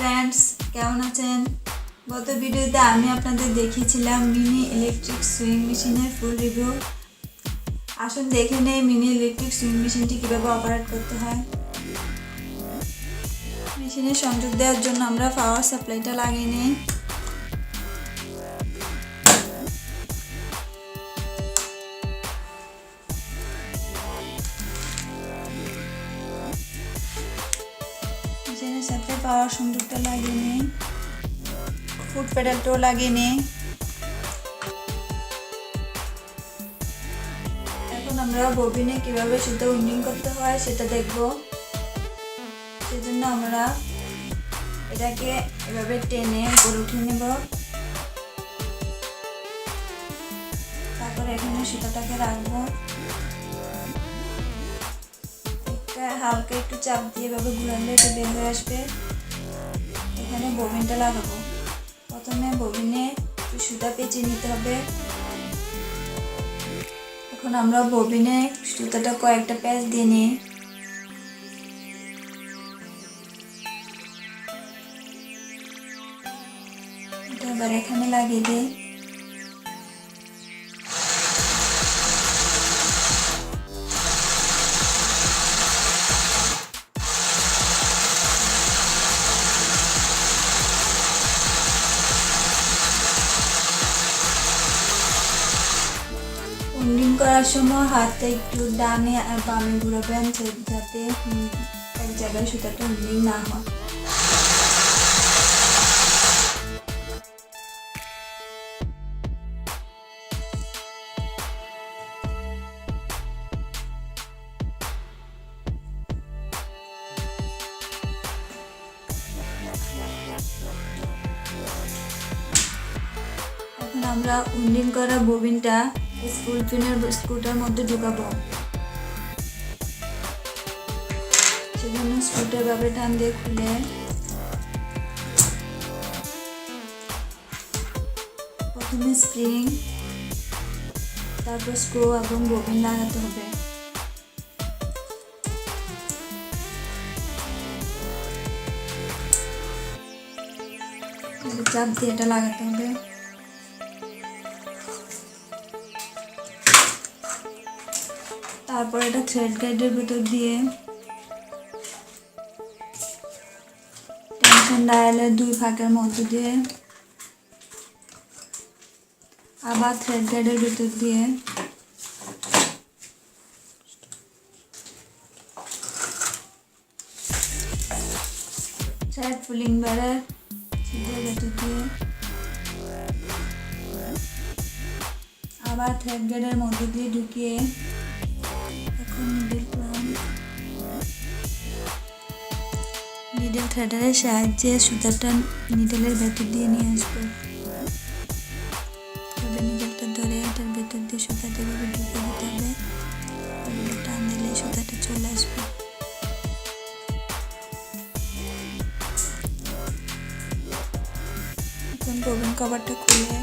Friends, কেমন আছেন? গত ভিডিওতে আমি আপনাদের দেখিয়েছিলাম মিনি ইলেকট্রিক সুইং মেশিনের ফুল রিভিউ। আসুন দেখে নেই মিনি ইলেকট্রিক সুইং মেশিনটি কীভাবে অপারেট করতে হয়। মেশিনে সংযোগ দেওয়ার জন্য আমরা পাওয়ার সাপ্লাইটা লাগিয়ে নিই। মেশিনের সাথে পাওয়ার সংযোগটা লাগিয়ে নিই, ফুট প্যাডেলটাও লাগিয়ে নিই। এখন আমরা ববিনে কিভাবে সুতা উইন্ডিং করতে হয় সেটা দেখব। সেজন্য আমরা এটাকে এভাবে টেনে উপরে উঠিয়ে নেব। তারপর এখানে সুতাটাকে রাখবো, হালকা একটু চাপ দিয়ে এভাবে ঘুরালে এটা বের হয়ে আসবে। এখানে ববিনটা লাগাবো। প্রথমে ববিনে একটু সুতা পেঁচিয়ে নিতে হবে। এখন আমরা ববিনে সুতাটা কয়েকটা প্যাচ দিয়ে নিই। এটা এবার এখানে লাগিয়ে দিই। উইন্ডিং করার সময় হাতটা একটু ডানে আর বামে ঘুরাবেন, যাতে এক জায়গায় সুতাটা উইন্ডিং না হয়। এখন আমরা উইন্ডিং করা ববিনটা স্ক্রু পিনের স্ক্রুটার মধ্যে ঢুকাবো। সেজন্য স্ক্রুটা এভাবে টান দিয়ে খুলে প্রথমে স্প্রিং, তারপর স্ক্রু এবং ববিন লাগাতে হবে। চাপ দিয়ে এটা লাগাতে হবে। তারপর এটা থ্রেড গাইডের ভিতর দিয়ে টেনশন ডায়ালের দুই ফাঁকের মধ্য দিয়ে আবার থ্রেড গাইডের ভিতর দিয়ে থ্রেড ফুলিং বারের ভিতর দিয়ে আবার থ্রেড গাইডের মধ্য দিয়ে ঢুকিয়ে নিডেল থ্রেডারের সাহায্যে সুতাটা নিডেলের ভেতর দিয়ে নিয়ে আসবো। তবে নিডেলটা ধরে এটার ভেতর দিয়ে সুতাটা এভাবে ঢুকে দিতে হবে। এভাবে টান দিলে সুতাটা চলে আসবে। এখন ববিন কভারটা খুলে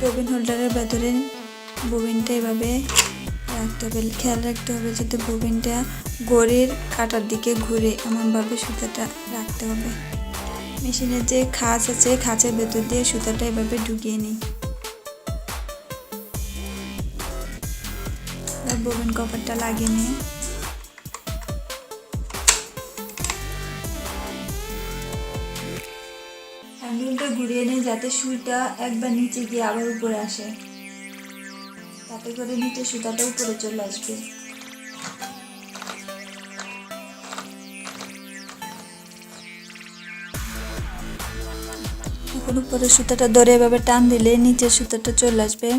ববিন হোল্ডারের ভেতরে ববিনটা এভাবে রাখতে হবে। খেয়াল রাখতে হবে যাতে ববিনটা ঘড়ির কাঁটার দিকে ঘুরে এমনভাবে সুতাটা রাখতে হবে। মেশিনের যে খাঁচ আছে, খাঁচের ভেতর দিয়ে সুতাটা এভাবে ঢুকিয়ে নিই। ববিন কভারটা লাগিয়ে নিই। হ্যান্ডেলটা ঘুরিয়ে নিই যাতে সুইটা একবার নিচে গিয়ে আবার উপরে আসে, তাতে করে নিচে সুতাটা উপরে চলে আসবে। এখন উপরে সুতাটা ধরে এভাবে টান দিলে নিচের সুতাটা চলে আসবে।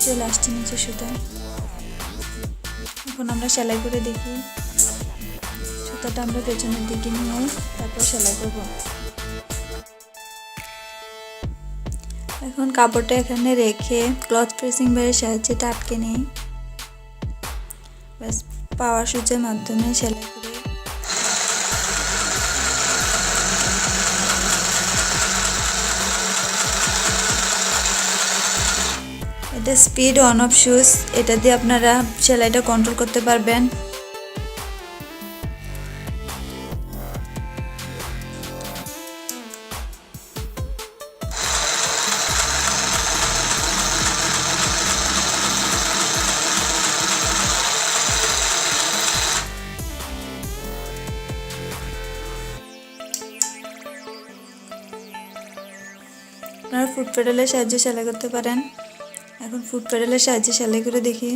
চলে আসছে নিচের সুতা। এখন আমরা সেলাই করে দেখি। সুতাটা আমরা পেছনের দিকে নিয়ে তারপর সেলাই করব। এখন কাপড়টা এখানে রেখে ক্লথ প্রেসিং বারের সাহায্যে আটকে নেই। ব্যাস পাওয়ার সুচের মাধ্যমে সেলাই করে এটা স্পিড অন অফ সুইচ, এটা দিয়ে আপনারা সেলাইটা কন্ট্রোল করতে পারবেন। আপনারা ফুট প্যাডেলের সাহায্যে সেলাই করতে পারেন। এখন ফুট প্যাডেলের সাহায্যে সেলাই করে দেখি।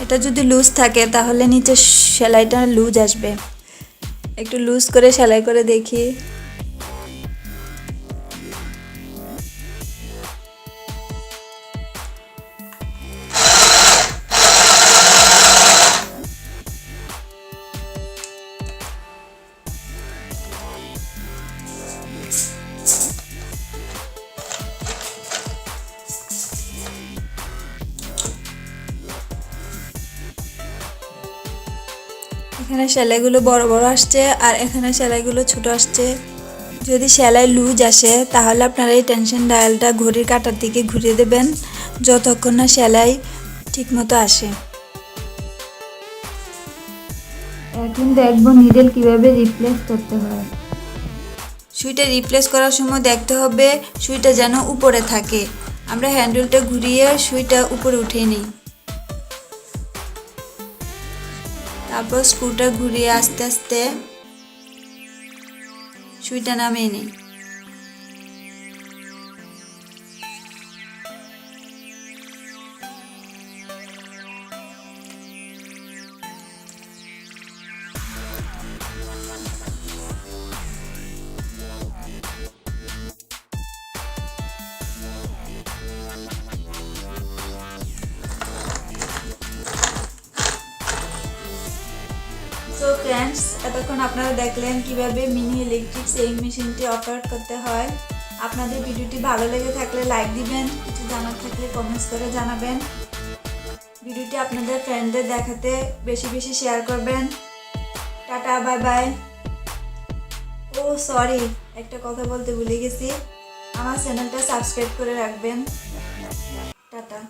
এটা যদি লুজ থাকে তাহলে নিচে সেলাইটা লুজ আসবে। একটু লুজ করে সেলাই করে দেখি। এখানে সেলাইগুলো বড় বড় আসছে আর এখানে সেলাইগুলো ছোট আসছে। যদি সেলাই লুজ আসে তাহলে আপনারা এই টেনশন ডায়ালটা ঘড়ির কাঁটার দিকে ঘুরিয়ে দেবেন যতক্ষণ না সেলাই ঠিকমতো আসে। এখন দেখবো নিডেল কিভাবে রিপ্লেস করতে হয়। সুইটা রিপ্লেস করার সময় দেখতে হবে সুইটা যেন উপরে থাকে। আমরা হ্যান্ডেলটা ঘুরিয়ে সুইটা উপরে উঠিয়ে নিই, তারপর স্ক্রুটা ঘুরিয়ে আস্তে আস্তে সুইটা নামিয়ে নিই। সো ফ্রেন্ডস, এতক্ষণ আপনারা দেখলেন কিভাবে মিনি ইলেকট্রিক সেইং মেশিনটি অপারেট করতে হয়। আপনাদের ভিডিওটি ভালো লেগে থাকলে লাইক দিবেন, কিছু জানার থাকলে কমেন্টস করে জানাবেন। ভিডিওটি আপনাদের ফ্রেন্ডদের দেখাতে বেশি বেশি শেয়ার করবেন। Tata, bye bye. Oh sorry, একটা কথা বলতে ভুলে গেছি, আমার চ্যানেলটা সাবস্ক্রাইব করে রাখবেন। টাটা।